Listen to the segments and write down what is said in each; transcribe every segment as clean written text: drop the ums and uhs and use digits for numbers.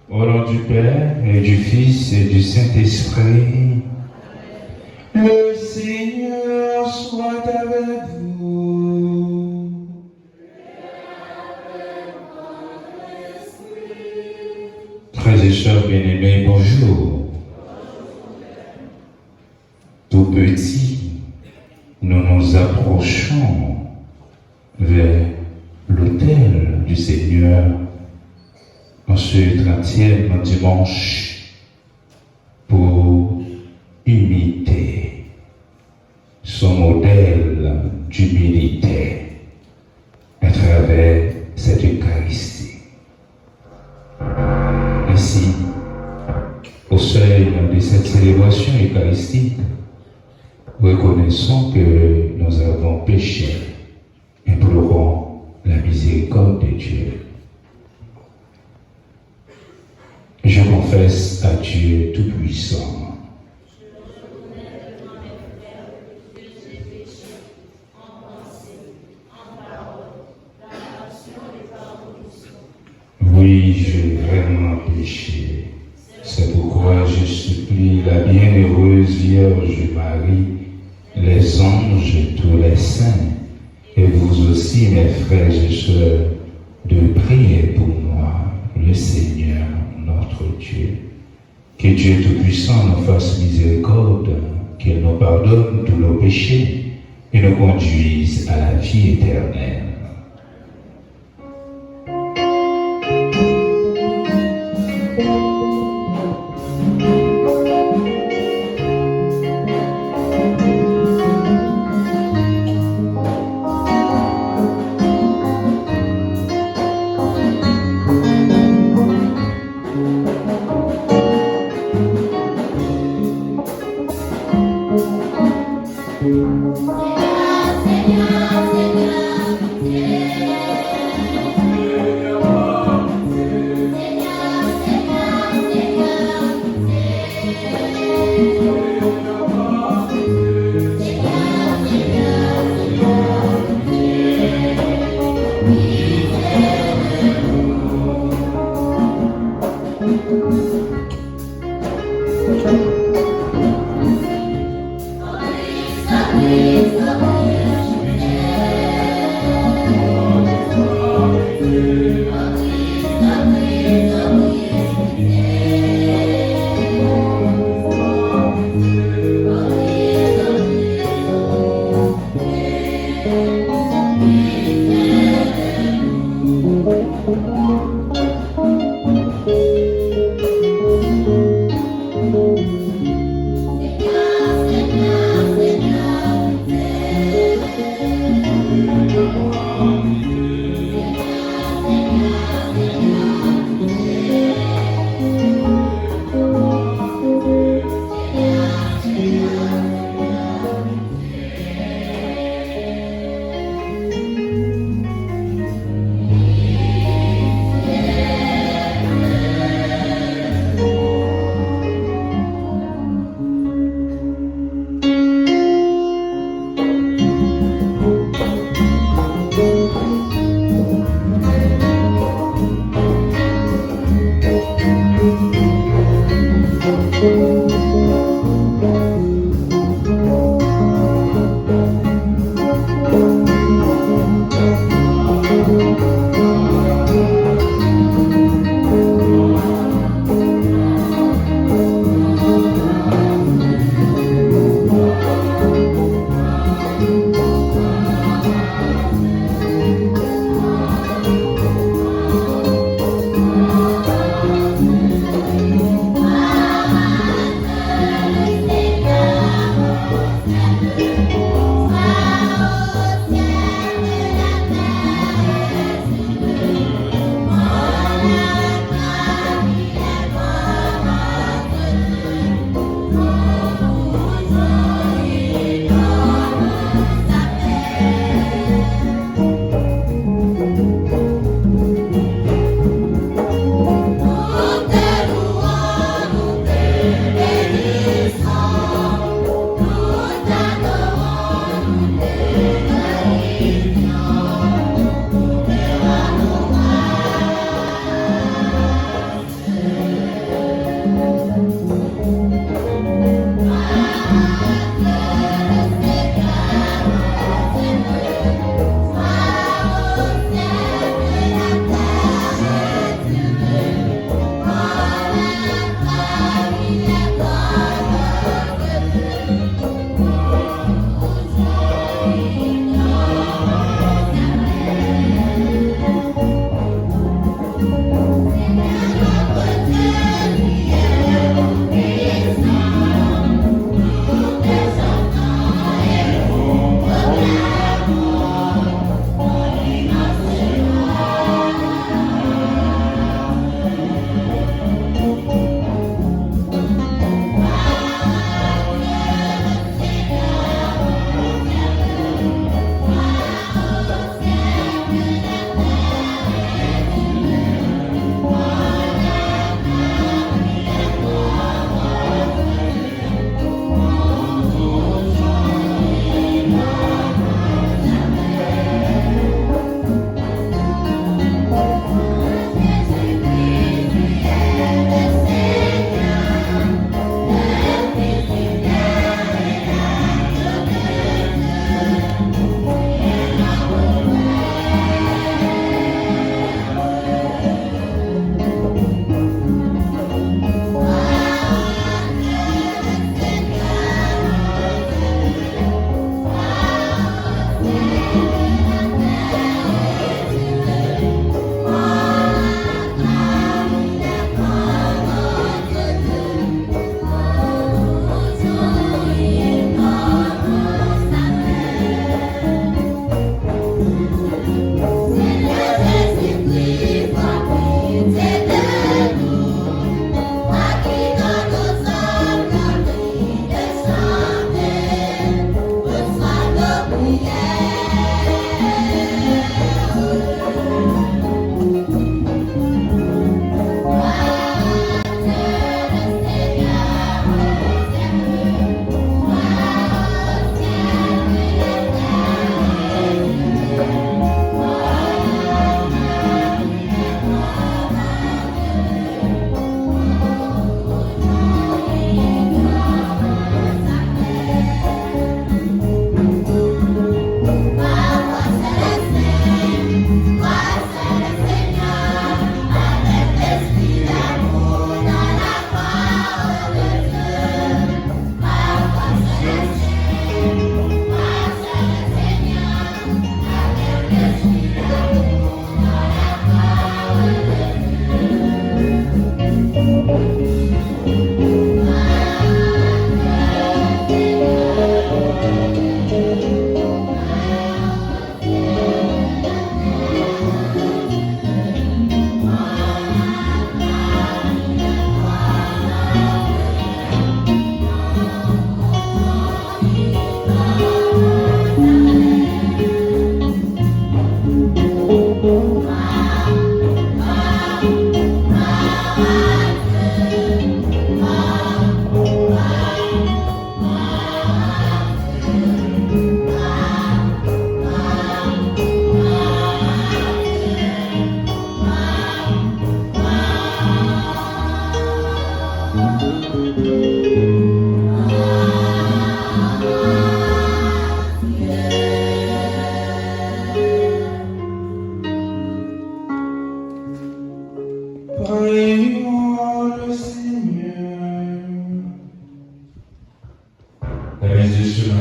Au nom du Père et du Fils et du Saint-Esprit, le Seigneur soit avec vous. Frères et sœurs bien-aimés, bonjour. Tout petits, nous nous approchons vers l'autel du Seigneur en ce 30e dimanche pour imiter son modèle d'humilité à travers cette Eucharistie. Ainsi, au seuil de cette célébration eucharistique, reconnaissons que nous avons péché, implorons la miséricorde de Dieu. Je confesse à Dieu Tout-Puissant. Oui, j'ai vraiment péché. C'est pourquoi je supplie la bienheureuse Vierge Marie, les anges et tous les saints, et vous aussi, mes frères et sœurs, de prier pour moi, le Seigneur, notre Dieu. Que Dieu Tout-Puissant nous fasse miséricorde, qu'il nous pardonne tous nos péchés et nous conduise à la vie éternelle. Seigneur, Seigneur, Seigneur,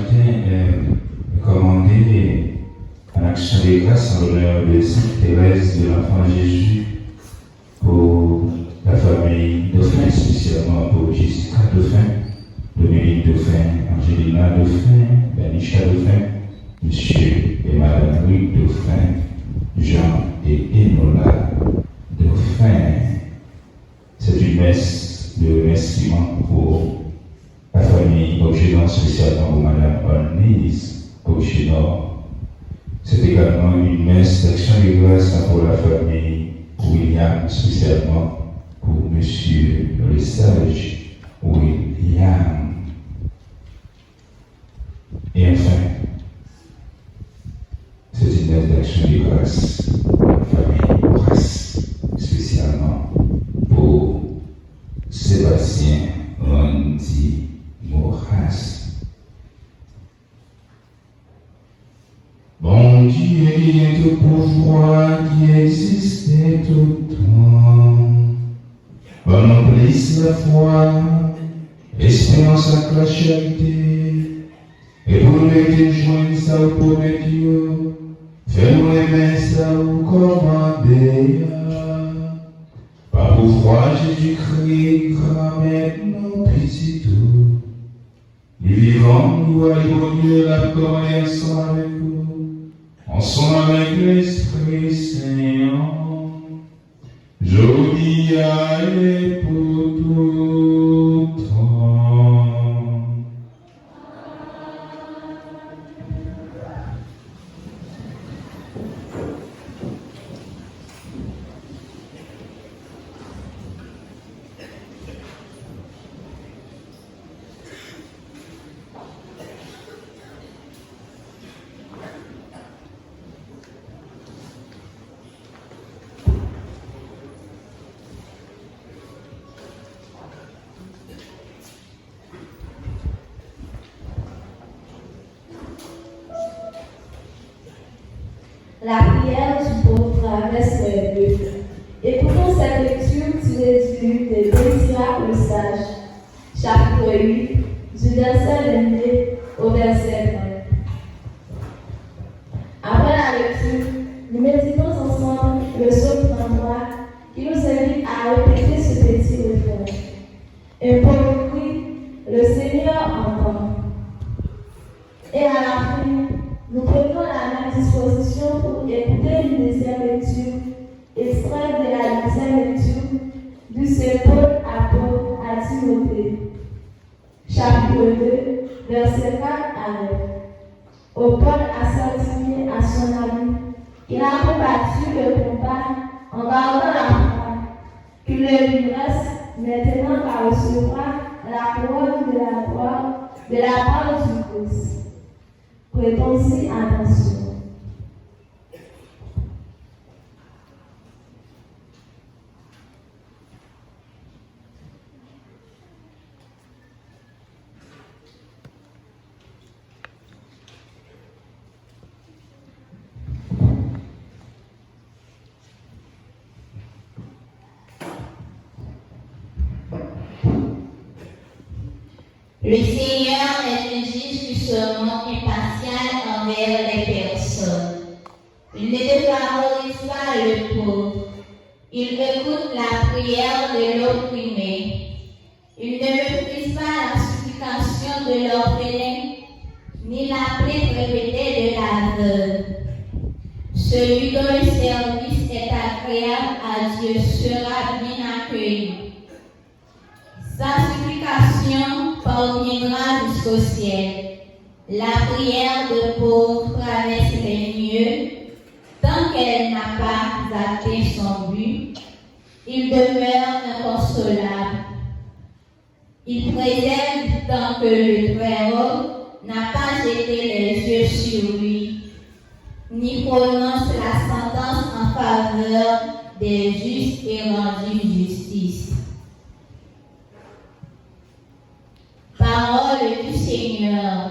matin commandé en action de grâce en l'honneur de Sainte Thérèse de l'Enfant Jésus pour la famille Dauphin, spécialement pour Jessica Dauphin, Dominique Dauphin, Angelina Dauphin, Danisha Dauphin, Monsieur et Madame Louis Dauphin, Jean et Enola Dauphin. C'est une messe de remerciement pour la famille Auchénor, spécialement pour Madame Ornise Auchénor. C'est également une messe d'action de grâce pour la famille William, spécialement pour Monsieur le sage William. Et enfin, c'est une messe d'action de grâce pour la famille Maurras, spécialement pour Sébastien Randy Maurras. Bon Dieu qui est tout pouvoir, qui existait tout temps. Bon remplisse la foi, espérance à la charité, et pour nous mettre joindre ça au promet Dieu, fais-nous aimer ça au commander. Par pouvoir Jésus-Christ, ramène nos petits tout. Les vivants, nous allons Dieu la connaissance avec vous. Ensemble avec l'Esprit Saint, jodi à et pour tout temps. La prière du pauvre traverse les lieux. Écoutons cette lecture tirée du livre de Bétira le sage, chapitre 8, du verset 22 au verset 20. Après la lecture, nous méditons ensemble le psaume 33 qui nous invite à répéter ce petit refrain. Un pauvre cri, le Seigneur entend. Et à la fin, nous prenons la même disposition pour écouter une deuxième lecture, extrait de la deuxième lecture du Saint Paul apôtre à Timothée, chapitre 2, verset 4 à 9. Au Paul a certifié à son ami qu'il a combattu le combat en gardant la foi, qu'il lui reste maintenant qu'à recevoir la couronne de la gloire de la part du Christ. Prêtons-y attention. Le Seigneur est un juge qui se montre impartial envers les personnes. Il ne défavorise pas le pauvre. Il écoute la prière de l'opprimé. Il ne méprise pas la supplication de l'orphelin, ni la plainte répétée de la veuve. Celui dont le service est agréable à Dieu sera bien accueilli. Sa supplication parviendra jusqu'au ciel. La prière de pauvre traverse les lieux. Tant qu'elle n'a pas atteint son but, il demeure inconsolable. Il préserve tant que le Très-Haut n'a pas jeté les yeux sur lui, ni prononce la sentence en faveur des justes et rendu justice. Parole du Seigneur.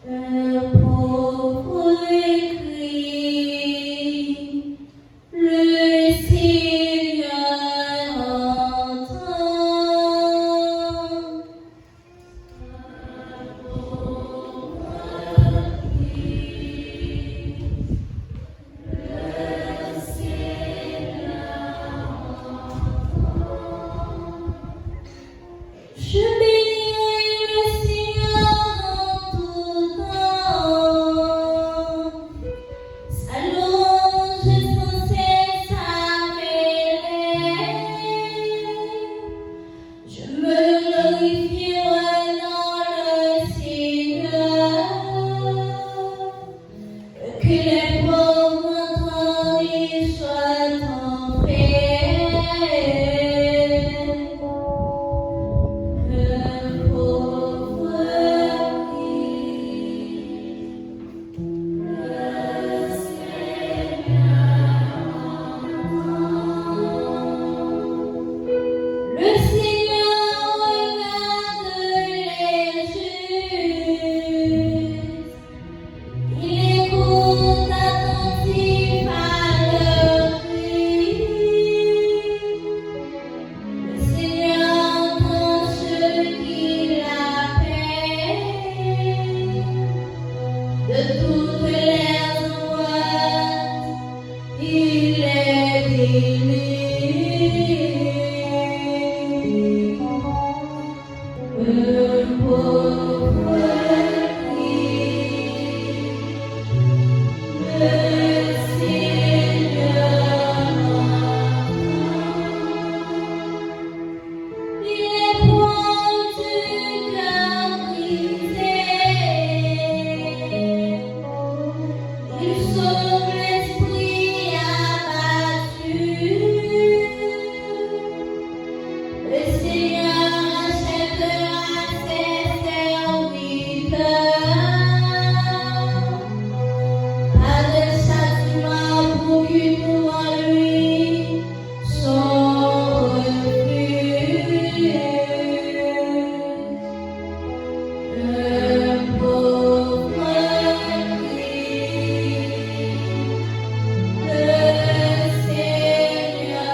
Un pauvre cri, le Seigneur entend. Un pauvre cri, le Seigneur entend. Je bénirai le Seigneur en tout temps. Sa louange sans cesse à mes lèvres. Je me glorifierai dans le Seigneur. Que les pauvres entendent et soient en paix. Un pauvre cri, le Seigneur entend. Le Seigneur regarde les justes. Il écoute attentif à leur cri. Le Seigneur entend ceux qui l'appellent. De toutes les angoisses, il les délivre. Un pauvre cri, le Seigneur entend. Il éprouve du cœur brisé. Il sauve l'esprit abattu. Le Seigneur achètera ses serviteurs. Pas de châtiment pour qu'ils trouvent en lui son refuge. Un pauvre cri, le Seigneur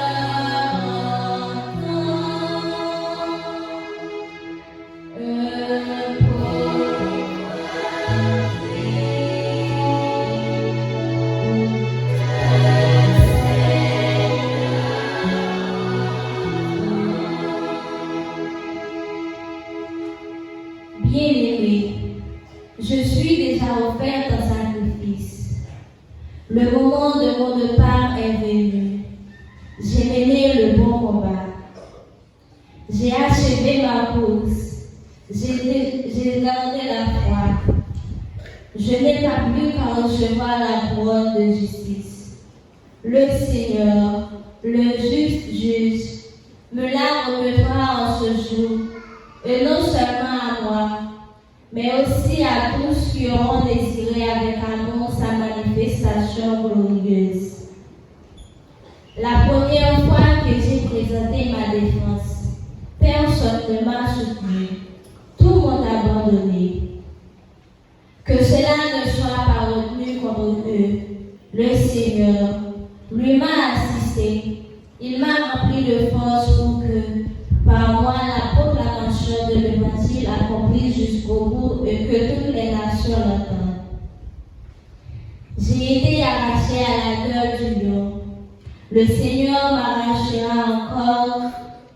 entend. Un pauvre cri, Bien-aimé, je suis déjà offerte en sacrifice. Le moment de mon départ est venu. J'ai mené le bon combat. J'ai achevé ma course. J'ai gardé la foi. Je n'ai pas plus qu'à recevoir la couronne de justice. Le Seigneur, le juste juge, me la remettra en ce jour, et non seulement à moi, mais aussi à tous qui auront désiré avec amour sa manifestation glorieuse. La première fois que j'ai présenté ma défense, personne ne m'a soutenu, tout m'ont abandonné. Que cela ne soit pas retenu contre eux. Le Seigneur, lui m'a assisté, il m'a rempli de force pour que, par moi, la proclamation de l'Évangile accomplisse jusqu'au bout et que toutes les nations l'entendent. J'ai été arraché à la gueule du lion. Le Seigneur m'arrachera encore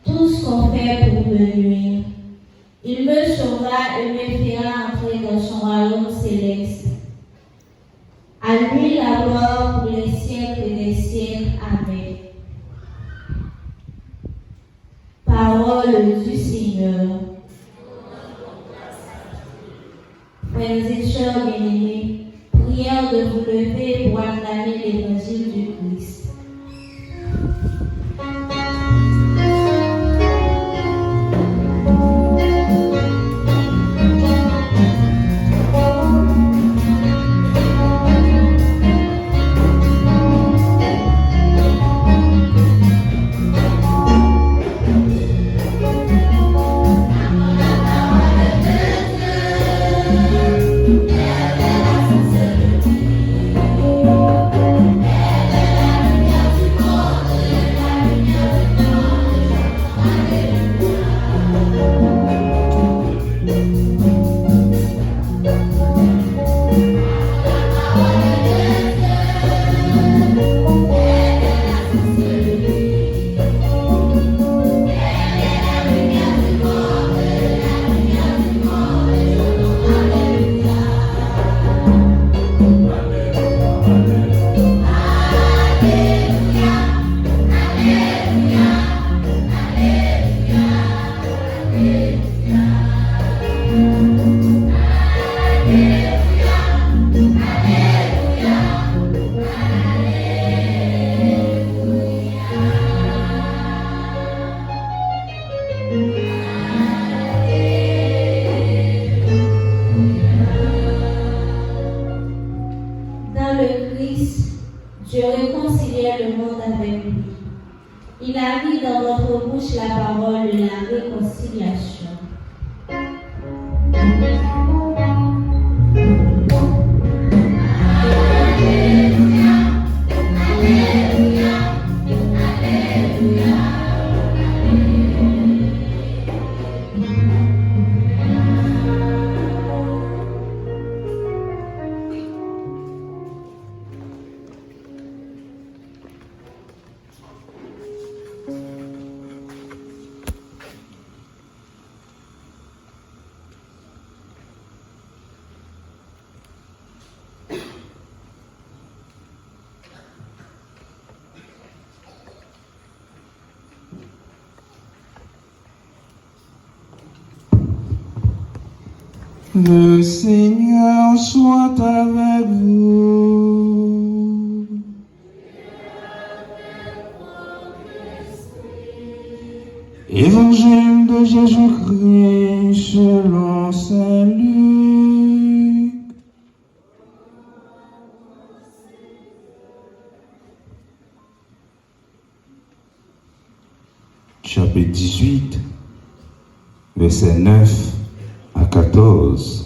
tout ce qu'on fait pour me nuire. Il me sauvera et me fera entrer dans son royaume céleste. À lui la gloire pour les siècles et des siècles. Amen. Parole du Seigneur. Frères et sœurs bien-aimés, prière de vous lever pour acclamer l'évangile du Christ. Yeah. Il a mis dans votre bouche la parole de la réconciliation. Le Seigneur soit avec vous. Évangile de Jésus-Christ selon saint Luc. Chapitre 18, verset 9 à 14.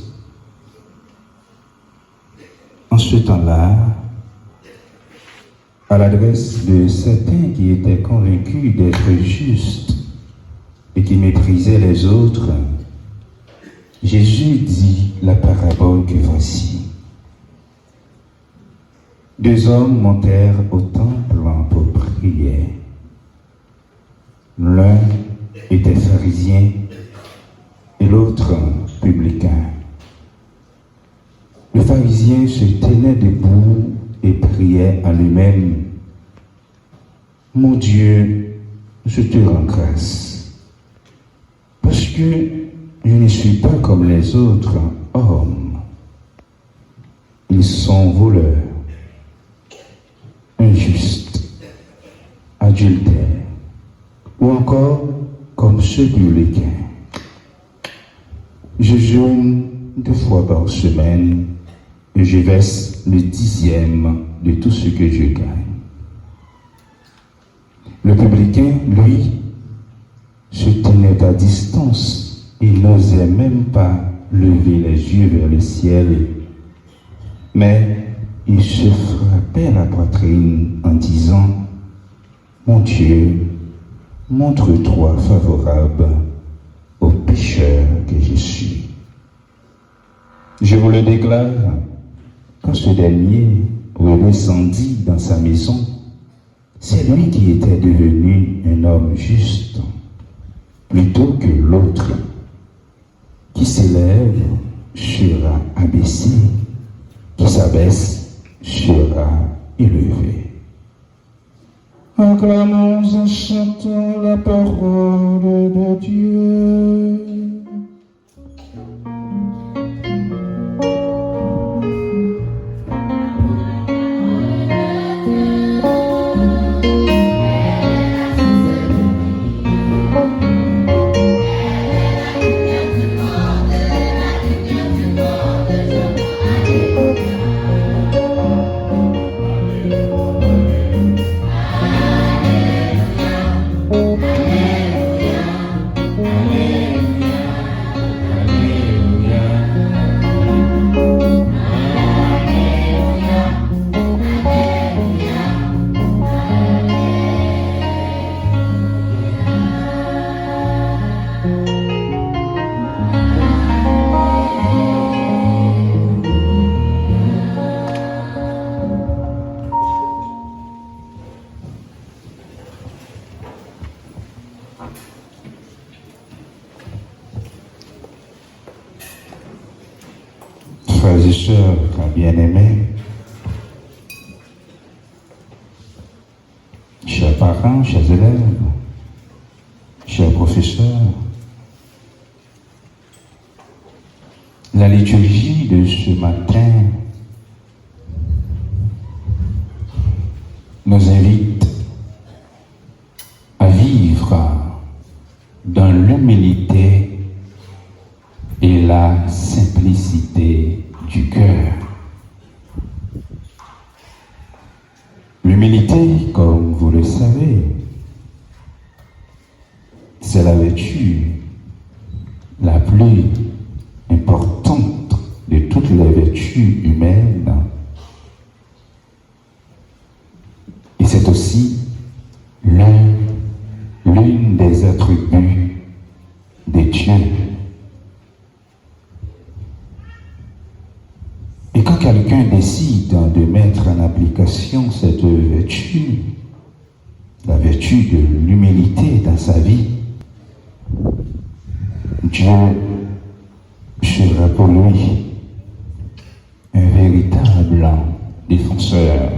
En ce temps-là, à l'adresse de certains qui étaient convaincus d'être justes et qui méprisaient les autres, Jésus dit la parabole que voici. 2 hommes montèrent au temple pour prier. L'un était pharisien et l'autre publicain. Le pharisien se tenait debout et priait à lui-même. Mon Dieu, je te rends grâce, parce que je ne suis pas comme les autres hommes. Ils sont voleurs, injustes, adultères, ou encore comme ceux publicains. Je jeûne 2 fois par semaine et je verse le 10e de tout ce que je gagne. Le publicain, lui, se tenait à distance et n'osait même pas lever les yeux vers le ciel, mais il se frappait la poitrine en disant « Mon Dieu, montre-toi favorable au pécheur que je suis. » Je vous le déclare, quand ce dernier redescendit dans sa maison, c'est lui qui était devenu un homme juste, plutôt que l'autre, qui s'élève sera abaissé, qui s'abaisse sera élevé. Acclamons en chantant la parole de Dieu. Frères et sœurs bien-aimés, chers parents, chers élèves, chers professeurs, la liturgie de ce matin nous invite à vivre dans l'humilité et la simplicité du cœur. L'humilité, comme vous le savez, c'est la vertu la plus importante de toutes les vertus humaines. Et c'est aussi l'une des attributs de Dieu. Et quand quelqu'un décide de mettre en application cette vertu, la vertu de l'humilité dans sa vie, Dieu sera pour lui un véritable défenseur.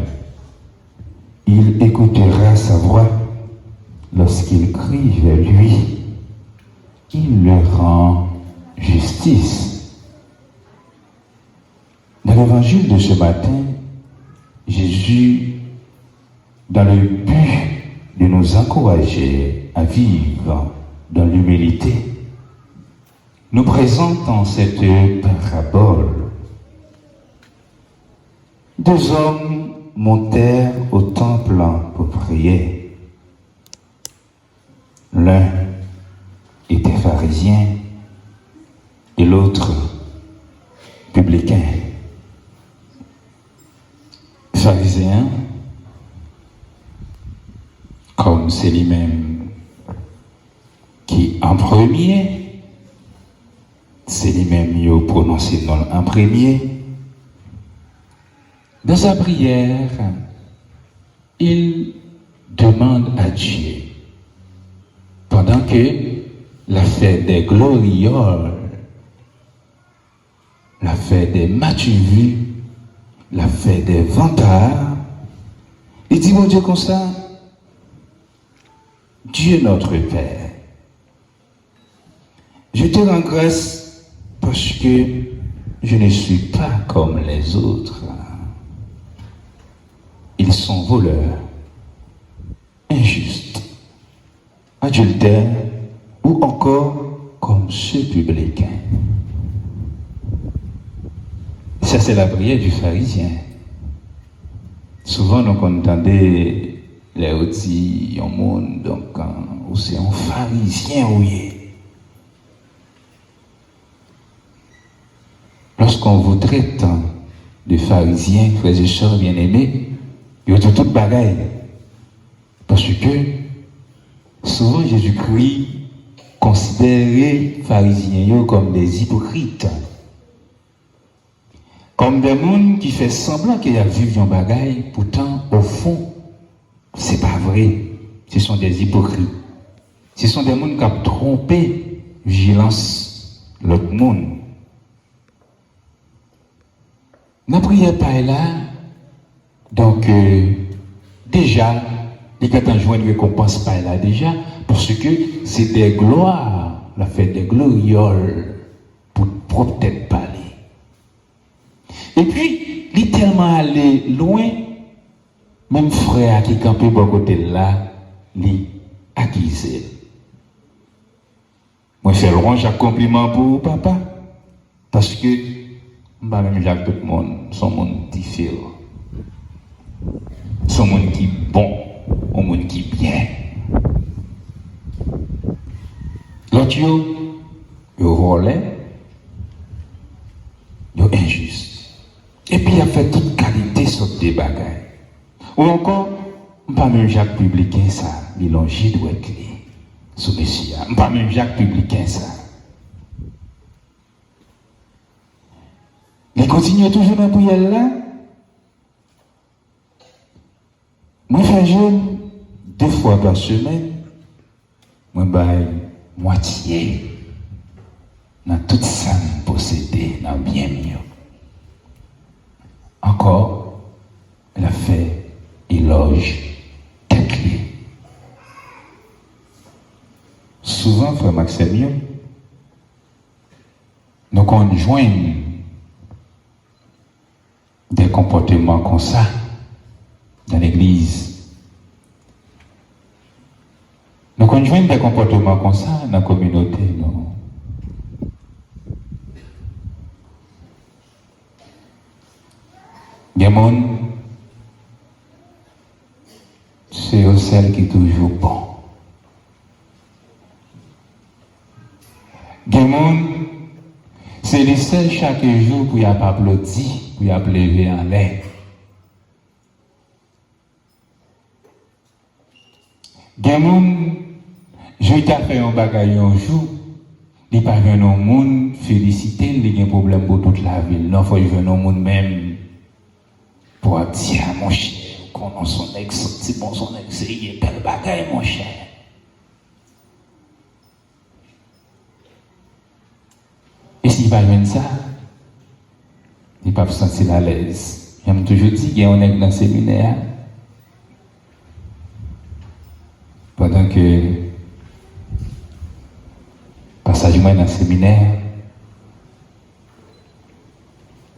Il écoutera sa voix lorsqu'il crie vers lui. Il le rend justice. Dans l'évangile de ce matin, Jésus, dans le but de nous encourager à vivre dans l'humilité, nous présente en cette parabole deux hommes montèrent au temple pour prier. L'un était pharisien et l'autre publicain. Pharisien, comme c'est lui-même qui en premier, c'est lui-même qui a prononcé le nom en premier. Dans sa prière, il demande à Dieu, pendant que la fête des glorioles, la fête des matuvus, la fête des vantards, il dit, mon Dieu, comme ça, Dieu notre Père, je te rends grâce parce que je ne suis pas comme les autres. Ils sont voleurs, injustes, adultères ou encore comme ceux publicains. Ça, c'est la prière du pharisien. Souvent, nous entendons les outils au monde, donc, où c'est un pharisien, oui. Lorsqu'on vous traite de pharisien, frères et sœurs bien-aimés, il y a tout bagaille. Parce que souvent Jésus-Christ considérait les pharisiens comme des hypocrites. Comme des gens qui font semblant qu'ils vivent un bagaille, pourtant au fond, c'est pas vrai. Ce sont des hypocrites. Ce sont des gens qui ont trompé vigilance l'autre monde. La prière pas là, donc déjà, les gars jouent une récompense pas là déjà, parce que c'est des gloires, la fête des glorioles, pour peut-être parler. Et puis, il est tellement allé loin, même frère qui campait de côté là, il accusé. Moi, je fais le compliment pour papa, parce que même Jacques, tout le monde, son monde différent. Son monde qui est bon, un monde qui est bien. L'autre, il volait, il est injuste. Et puis, il a fait toute qualité sur des bagailles. Ou encore, pas même Jacques publicain ça, il a gîte ou être lié. Sous Messia. Pas même Jacques publicain ça. Il continue toujours dans la prière là. Moi, je fais jeûne 2 fois par semaine. Moi, je moitié dans tout ça possédé, dans bien mieux. Encore, elle a fait éloge tête liée. Souvent, frère Maxime, nous conjoignons des comportements comme ça dans l'église. Nous conjoignons des comportements comme ça dans la communauté. Non? Il y a des gens, c'est celle qui est toujours bon. C'est les seuls chaque jour pour y applaudir, pour y lever en l'air. Gamoun, je t'ai fait un bagage un jour, il n'y a pas de monde féliciter, il y a un problème pour toute la ville. Non, il faut que un monde même pour dire à mon cher, qu'on son ex, c'est bon son ex, il y a tel bagage, mon cher. Et s'il va faire ça, il ne va pas se sentir à l'aise. J'aime toujours dire qu'il y a un ex dans le séminaire. Pendant que passage moi dans le séminaire,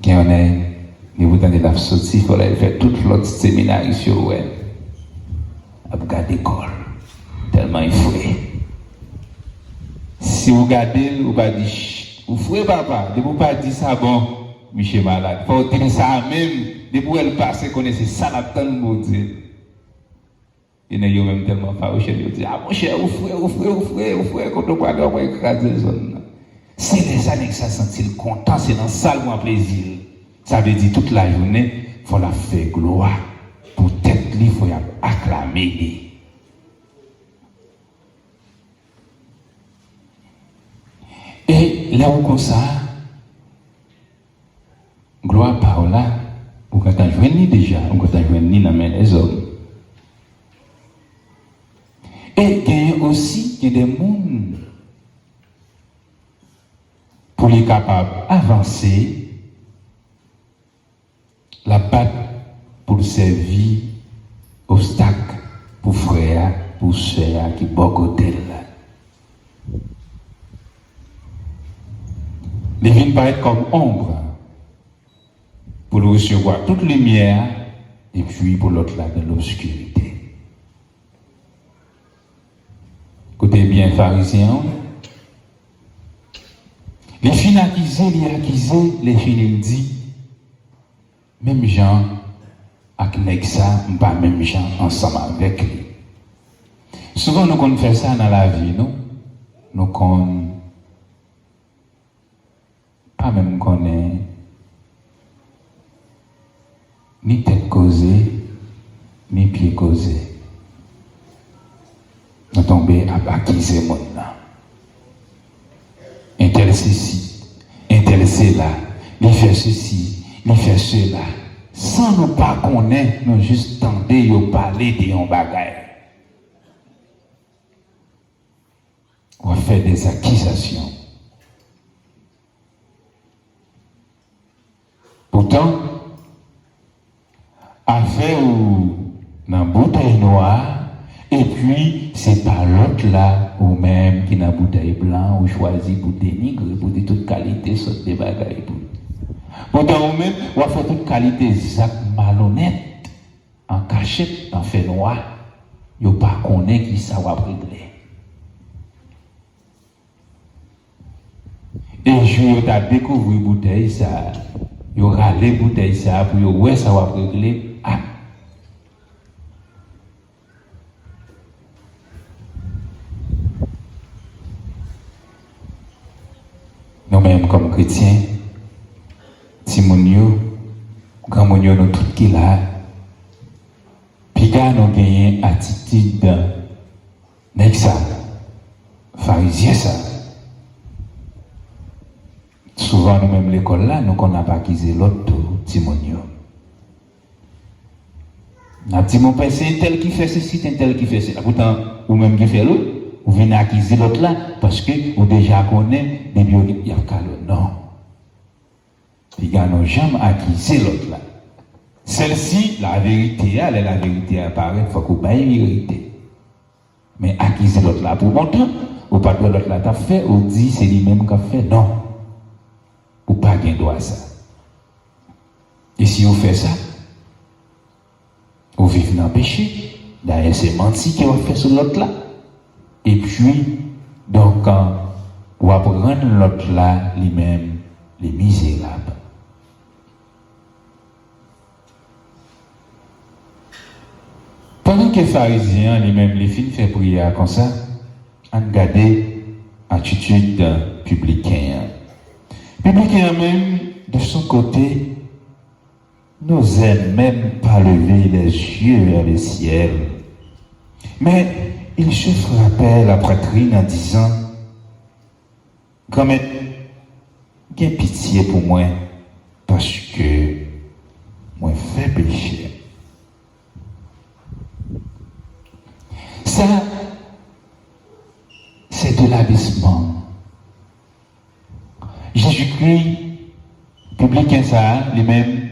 il y a un vous dans la sortie, il faut faire toute l'autre séminaire sur elle. À regarder l'école, tellement il faut. Si vous regardez, vous va dire, vous fouez papa, de vous pas dire ça bon, Michel malade. Il faut dire ça même, de vous elle passe, connaissez ça la tonne vous dire. Et n'a même tellement farouche, il dit, ah mon cher, vous fouez, quand on parle, on va écraser les zones. C'est les années que ça sentit content, c'est dans ça le plaisir. Ça veut dire toute la journée, il faut la faire gloire. Pour tête il faut acclamer. Et là où comme ça, gloire par là, ou quand on joue déjà, ou quand on joue dans les hommes. Et il y a aussi des gens pour les capables d'avancer, la patte pour servir obstacle pour frère, pour soeur qui bon côté là. Les vignes paraissent comme ombre pour le recevoir toute lumière et puis pour l'autre là de l'obscurité. Écoutez bien, pharisiens, les fins accusés, les fins dit, même gens, avec ça, pas même gens ensemble avec lui. Souvent, nous qu'on fait ça dans la vie, nous qu'on pas même connaît ni tête causée, ni pied causé. Nous tombons à acquiser mon nom. Un tel ceci, un tel cela, il fait ceci, il fait cela. Sans nous pas connaître, nous juste tenter de parler de un bagage. On va faire des accusations. Pourtant, affaire ou dans bouteille noire, et puis c'est pas l'autre là ou même qui n'a bouteille blanc ou choisi pour dénigrer pour dire toute qualité saute des bagailles pour. Pourtant ou même on va faire toute qualité zac malhonnête en cachette en fait noir, yo pas connaît qui ça va régler. Et je t'a découvert bouteille ça, yo râler bouteille ça pour yo ouais ça va régler. Ah. Nous-mêmes comme chrétiens, Timonio, grand monio nous tout qui là, puis quand nous gagnons attitude avec ça, pharisien ça. Souvent nous-mêmes l'école là, nous qu'on n'a pas acquis l'autre Timonio. Nous dit mon père c'est un tel qui fait ceci, c'est un tel qui fait cela. Pourtant, ou même qui fait l'autre. Vous venez acquérir l'autre là parce que vous déjà connaissez des biologiques. Il y a non. Puis ils n'ont jamais acquis l'autre là. Celle-ci, la vérité, elle est la vérité apparaît, il faut qu'on baille la vérité. Mais acquis l'autre là pour longtemps, ou pas de l'autre là t'as fait, ou dit c'est lui-même qui a fait, non. Ou pas gain droit ça. Et si vous faites ça, vous vivez dans le péché. D'ailleurs, c'est menti qui va faire sur l'autre là. Et puis, donc, on va prendre l'autre là, lui-même, les misérables. Pendant que les pharisiens, lui-même, les filles, fait prière comme ça, on regarde l'attitude d'un publicain. Publicain même, de son côté, n'osait même pas lever les yeux vers le ciel. Mais il se frappait la poitrine en disant, « Grand-mère, j'ai pitié pour moi, parce que moi fais péché. » Ça, c'est de l'abaissement. Jésus-Christ, publicain ça, lui-même,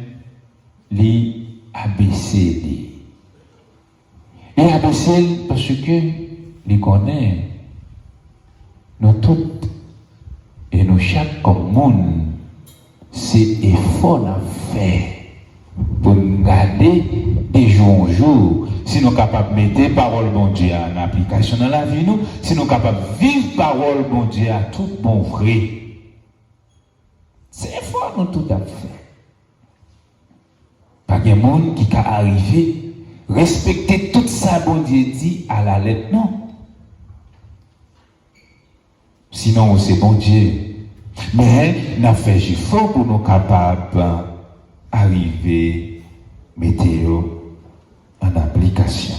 les abaissé. Et abaissé parce que les connaît, nous toutes et nous chaque comme monde, c'est effort à faire pour nous garder des jours en jour. Si nous sommes capables de mettre parole bon Dieu en application dans la vie, nous, si nous sommes capables de vivre parole bon Dieu à tout bon vrai, c'est effort nous tout à fait. Pas de monde qui a arrivé respecter tout ça bon Dieu dit à la lettre, non. Sinon, c'est bon Dieu. Mais nous avons fait effort pour nous capables d'arriver, météo en application.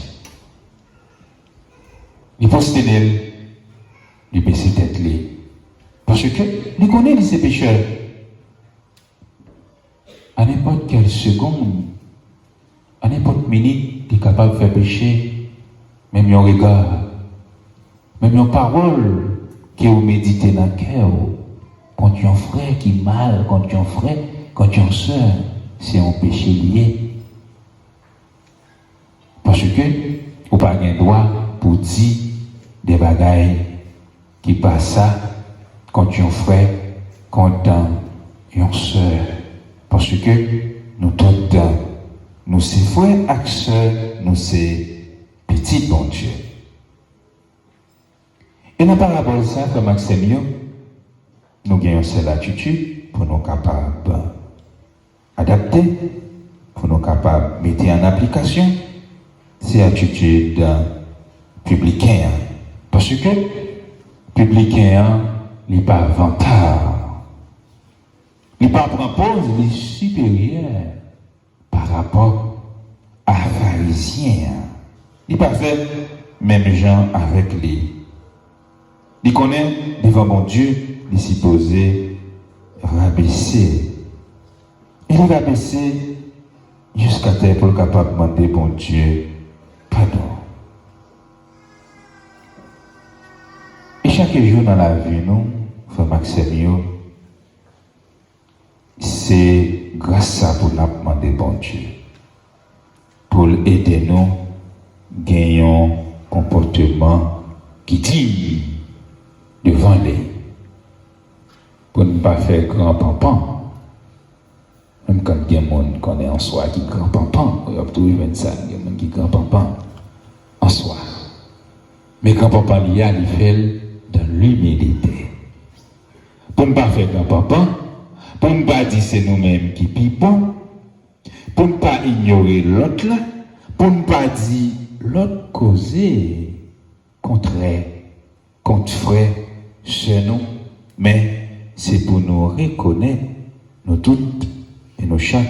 Il faut se tenir, il baisser tête. Parce que nous connaissons ces pécheurs. À n'importe quelle seconde, à n'importe minute, tu es capable de faire pécher, même un regard, même une parole qui vous méditez dans le cœur, contre un frère qui mal, contre un frère, contre une soeur, c'est un péché lié. Parce que vous n'avez pas le droit pour dire des bagailles qui passent contre un frère, contre une soeur. Parce que nous tous, nous sommes frères et sœurs, nous sommes petits bon Dieu. Et dans la parabole de ça, comme Maximilien, nous gagnons cette attitude pour nous capables d'adapter, pour nous capables de mettre en application ces attitudes publicaines. Parce que publicain, il n'est pas avantage. Il ne prend pas pause, il est supérieur par rapport à pharisien. Il ne pas fait même gens avec lui. Il connaît devant mon Dieu, il est supposé rabaisser. Il est rabaissé jusqu'à terre pour le capable de demander bon Dieu pardon. Et chaque jour dans la vie, nous, frère Maximilien, c'est grâce à ça pour nous demander bon Dieu. Pour aider nous à gagner un comportement qui dit devant lui. Pour ne pas faire grand pampan. Même quand il y a des gens qui connaissent en soi qui grand pampan, il y a toujours 25, il y a des gens qui grand pampan en soi. Mais grand pampan, il fait dans l'humilité. Pour ne pas faire grand pampan, pour ne pas dire c'est nous-mêmes qui pipons, pour ne pas ignorer l'autre là, pour ne pas dire l'autre causé contre frère chez nous, mais c'est pour nous reconnaître, nous toutes et nous chaque,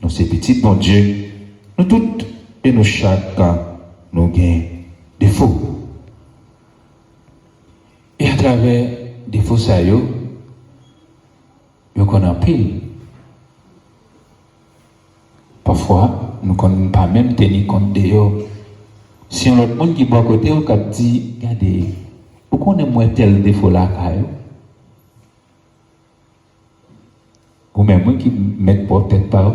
nous ces petits bon Dieu, nous toutes et nous chaque, nous gagnons des faux. Et à travers des faux saillots, nous connaissons pile. Parfois, nous ne connaissons pas même tenir compte de eux. Si on a l'autre monde qui est à côté, on dit, regardez, pourquoi on est moins tel défaut là, ou même moi qui mets pour tête par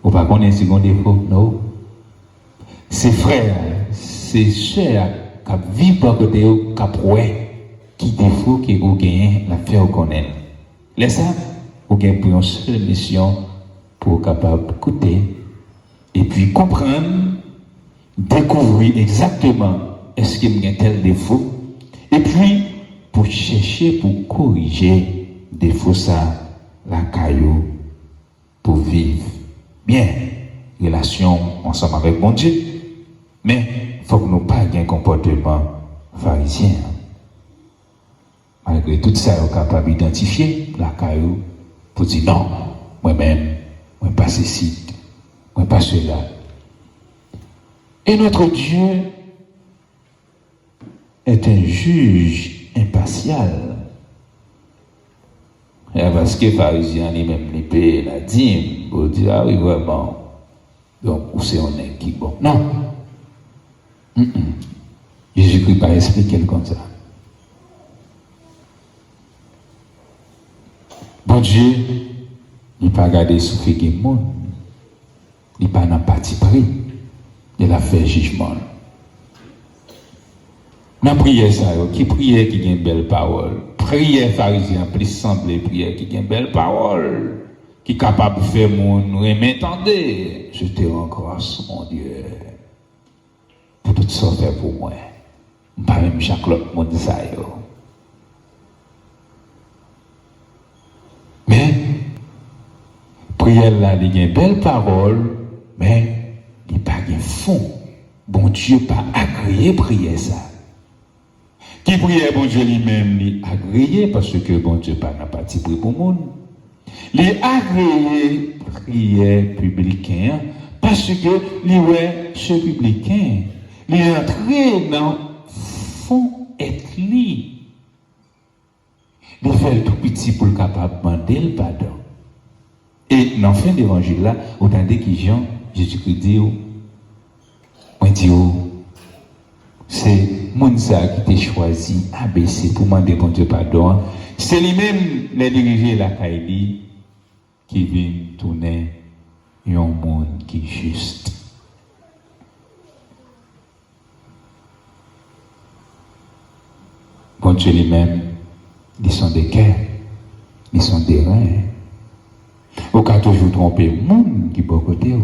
ou pas qu'on ait un second défaut, non. C'est frères, c'est sœurs qui vivent à côté, qui défaut qui vous gagnez, la faire connaître. Laissez ça, vous gagnez pour une seule mission pour être capable d'écouter et puis comprendre, découvrir exactement est-ce qu'il y a tel défaut et puis pour chercher, pour corriger défaut ça, la caillou, pour vivre bien relation ensemble avec mon Dieu. Mais il faut que nous pas ayons un comportement pharisien. Malgré tout ça, on est capable d'identifier la caillou pour dire non, moi-même, moi pas ceci, moi pas cela. Et notre Dieu est un juge impartial. Et parce que les pharisiens, lui-même, les payent la dîme, pour dire, ah oui, vraiment, donc, où c'est on est qui bon. Non. Jésus-Christ n'a pas expliqué comme ça. Bon Dieu, il n'a pas regardé souffrir le monde. Il n'a pas dans parti pris. Il a fait jugement. Dans la prière, qui prière qui a une belle parole. Prière pharisien, plus semblé prière qui a une belle parole. Qui est capable de faire mon mais attendez, je te rends grâce, mon Dieu. Pour tout ça faire pour moi. Pas même chaque autre monde ça. Mais, prière là, il y a une belle parole, mais il n'y a pas de fond. Bon Dieu pas agréé prière ça. Qui prière bon Dieu lui-même, il agréé parce que bon Dieu pas n'a pas de pour le monde. Les agréés prière publicain parce que les ce publicain, les entrées dans fond être li. Les faire tout petit pour le capable de demander le pardon. Et dans la fin de l'évangile là, autant de qui Jean, Jésus-Christ dit, moi dit, c'est mon ça qui t'a choisi ABC pour demander bon Dieu pardon. C'est lui-même les diriger la Kaili qui vient tourner un monde qui est juste. Bon Dieu lui-même, ils sont des cœurs, ils sont des reins. Au cas toujours tromper le monde qui est bon côté,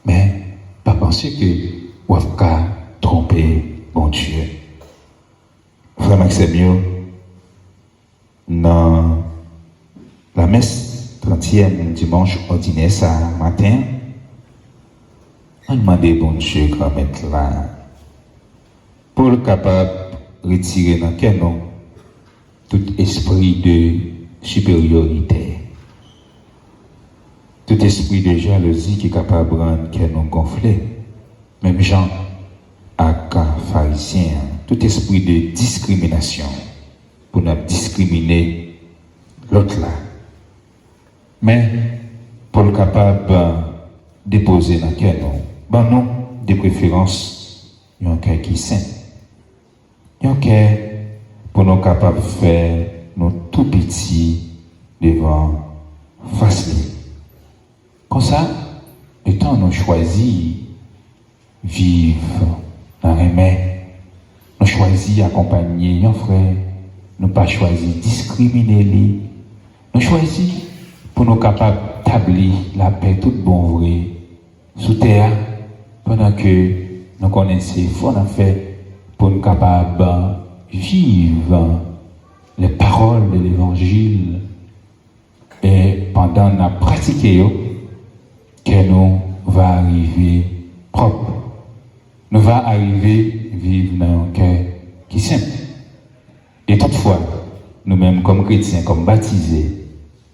mais pas penser que vous avez tromper bon Dieu. Vraiment que c'est mieux dans la messe 30e dimanche ordinaire ça matin, on demandait bon Dieu grand maître là pour le capable de retirer dans quel nom tout esprit de supériorité, tout esprit de jalousie qui est capable de rendre quel nom gonflé, même Jean à pharisien, tout esprit de discrimination pour nous discriminer l'autre là. Mais pour le capable de déposer dans quel nom, ben non, de préférence, il y a un cœur qui est saint. Il y a un cœur pour nous capables de faire nos tout petits devant face. Comme ça, le temps nous choisit vivre dans les mains, nous choisit accompagner nos frères, nous pas choisi discriminer les, nous choisit pour nous capables d'établir la paix toute bon vrai sous terre pendant que nous connaissons faut en fait pour nous capables de vivre les paroles de l'évangile et pendant la pratiquer que nous va arriver propre, nous va arriver vivre dans un cœur qui est simple. Et toutefois, nous-mêmes comme chrétiens, comme baptisés,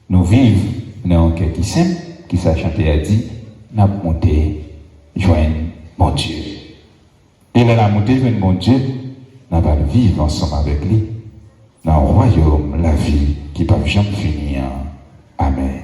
nous vivons dans un cœur qui est simple, qui s'est chanté à dit, nous avons monté, joindre mon Dieu. Et là, la montée, joindre mon Dieu, nous allons vivre ensemble avec lui, dans le royaume, la vie qui ne peut jamais finir. Amen.